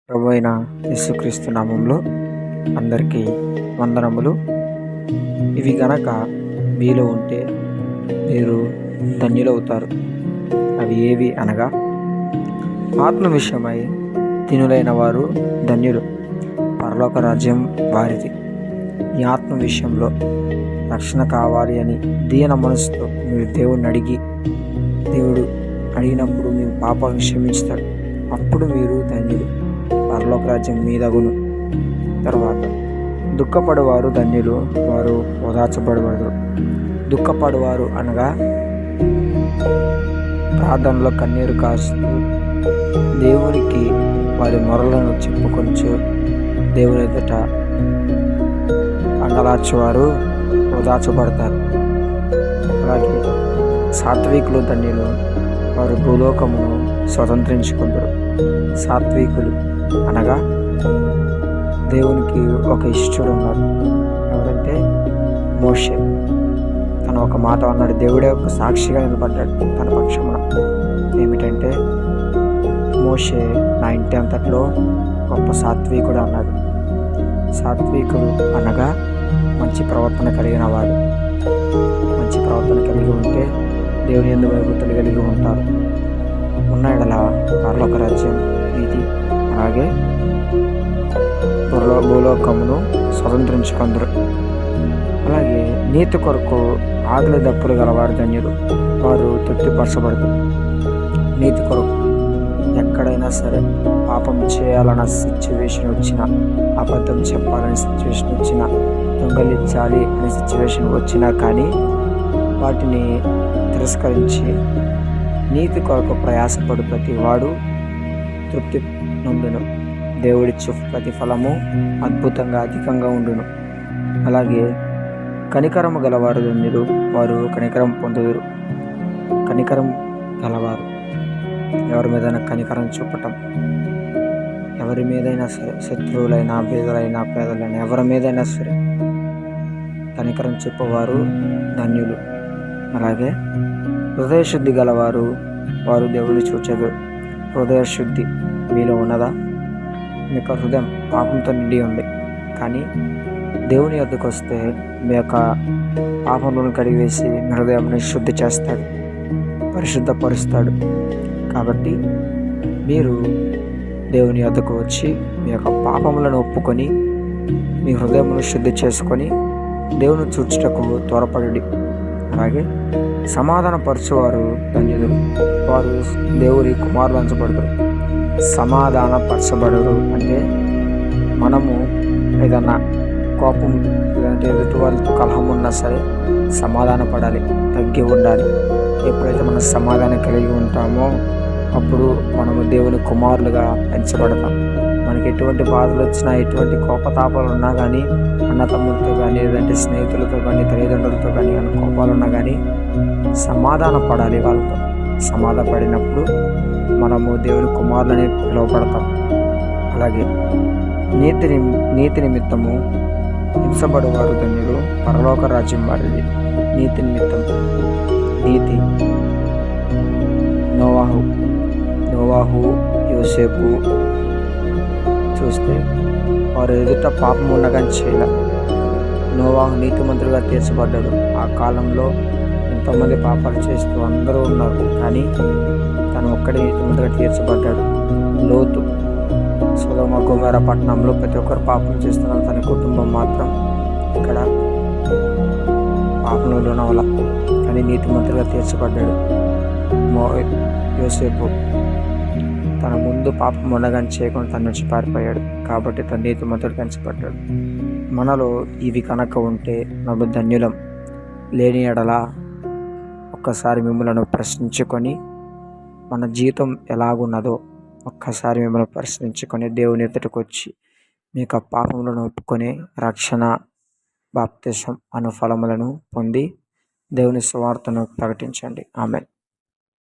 ప్రభు అయిన యేసుక్రీస్తు నామంలో అందరికీ వందనములు. ఇవి గనక మీలో ఉంటే మీరు ధన్యులవుతారు. అవి ఏవి అనగా, ఆత్మ విషయమై దీనులైన వారు ధన్యులు, పరలోక రాజ్యం వారిది. ఈ ఆత్మ విషయంలో రక్షణ కావాలి అని దీన మనసుతో మీరు దేవుడిని అడిగి, దేవుడు అడిగినప్పుడు మీ పాపాలను క్షమించుతాడు. అప్పుడు మీరు ధన్యులు, పరలోక రాజ్యం మీదగును. తర్వాత దుఃఖపడువారు ధన్యులు, వారు ఓదార్చబడవరు. దుఃఖపడువారు అనగా ప్రార్థనలో కన్నీరు కారుస్తూ దేవునికి వారి మొరలను చెప్పుకొంచు దేవుని ఎదుట అంగలార్చువారు ఓదార్చబడతారు. అలాగే సాత్వికులు ధన్యులు, వారు భూలోకమును స్వతంత్రించుకుంటారు. సాత్వికులు అనగా దేవునికి ఒక ఇష్టడు ఉన్నారు. ఎవరంటే మోషే. తను ఒక మాట అన్నాడు, దేవుడే ఒక సాక్షిగా నిలబడ్డాడు తన పక్షమున. ఏమిటంటే, మోషే నా ఇంటి అంతట్లో గొప్ప సాత్వికుడు అన్నాడు. సాత్వికుడు అనగా మంచి ప్రవర్తన కలిగిన వాడు. మంచి ప్రవర్తన కలిగి ఉంటే దేవుని యందు భయభక్తులు కలిగి ఉంటారు. ఉన్న ఎడల పరలోక రాజ్యం ఇది. అలాగే భూలోకమును స్వతంత్రించుకుందరు. అలాగే నీతి కొరకు ఆకలి దప్పులు గలవారు ధన్యులు, వారు తృప్తిపరచబడతారు. నీతి కొరకు ఎక్కడైనా సరే పాపం చేయాలన్న సిచ్యువేషన్ వచ్చినా, అబద్ధం చెప్పాలనే సిచ్యువేషన్ వచ్చినా, దొంగలించాలి అనే సిచ్యువేషన్ వచ్చినా కానీ వాటిని తిరస్కరించి నీతి కొరకు ప్రయాసపడు ప్రతి వాడు తృప్తి నొందును. దేవుడిచ్చు ప్రతిఫలము అద్భుతంగా అధికంగా ఉండును. అలాగే కనికరము గలవారు ధన్యులు, వారు కనికరం పొందుదురు. కనికరం గలవారు ఎవరి మీదైనా కనికరం చూపటం, ఎవరి మీదైనా సరే, శత్రువులైనా బీదలైనా పేదలైనా ఎవరి మీదైనా సరే కనికరం చెప్పేవారు ధన్యులు. అలాగే హృదయశుద్ధి గలవారు, వారు దేవుని చూచెదరు. హృదయశుద్ధి మీలో ఉన్నదా? మీ యొక్క హృదయం పాపంతో నిండి ఉంది, కానీ దేవుని యొద్దకు వస్తే మీ యొక్క పాపములను కడిగివేసి మీ హృదయాన్ని శుద్ధి చేస్తాడు, పరిశుద్ధపరుస్తాడు. కాబట్టి మీరు దేవుని యొద్దకు వచ్చి మీ యొక్క పాపములను ఒప్పుకొని మీ హృదయమును శుద్ధి చేసుకొని దేవుని చూచుటకు త్వరపడి. అలాగే సమాధానపరచువారు ధన్యులు, వారు దేవుని కుమారులు అంచబడతారు. సమాధానపరచబడరు అంటే మనము ఏదన్నా కోపం లేదంటే ఎదుటి వాళ్ళతో కలహం ఉన్నా సరే సమాధాన పడాలి, తగ్గి ఉండాలి. ఎప్పుడైతే మనం సమాధానం కలిగి ఉంటామో అప్పుడు మనము దేవుని కుమారులుగా పెంచబడతాం. మనకి ఎటువంటి బాధలు వచ్చినా, ఎటువంటి కోపతాపాలు ఉన్నా కానీ, అన్నతమ్ములతో కానీ, లేదంటే స్నేహితులతో కానీ, తల్లిదండ్రులతో కానీ కోపాలు ఉన్నా కానీ సమాధాన పడాలి. వాళ్ళతో సమాధాన పడినప్పుడు మనము దేవుని కుమారులని పిలువబడతాం. అలాగే నీతి నిమిత్తము హింసపడువారు ధన్యులు, పరలోక రాజ్యం వారిది. నీతి నిమిత్తం, నీతి నోవాహు యోసేపు చూస్తే వారు ఎదుట పాపం ఉండగానే చేయలే. నోవాహు నీతిమంతులుగా తీర్చబడ్డాడు. ఆ కాలంలో ఎంతోమంది పాపాలు చేస్తూ అందరూ ఉన్నారు, కానీ తను ఒక్కడే నీతిమంతులుగా తీర్చబడ్డాడు. లోతు సొదొమ గొమొర్రా పట్టణంలో ప్రతి ఒక్కరు పాపం చేస్తున్నారు, తన కుటుంబం మాత్రం ఇక్కడ పాపంలో లోనవల, కానీ నీతిమంతులుగా తీర్చబడ్డాడు. యోసేపు తన ముందు పాపం ఉండగానే చేయకుండా తన నుంచి పారిపోయాడు, కాబట్టి తన నీతిమంతుడు పెంచబడ్డాడు. మనలో ఇవి కనుక ఉంటే మనం ధన్యులం. లేని ఎడలా ఒక్కసారి మిమ్మల్ని ప్రశ్నించుకొని, మన జీవితం ఎలాగున్నదో ఒక్కసారి మిమ్మల్ని ప్రశ్నించుకొని దేవుని ఎదుటకు వచ్చి మీకు ఆ పాపములను ఒప్పుకొని రక్షణ, బాప్తిసం అను ఫలములను పొంది దేవుని సువార్తను ప్రకటించండి. ఆమేన్.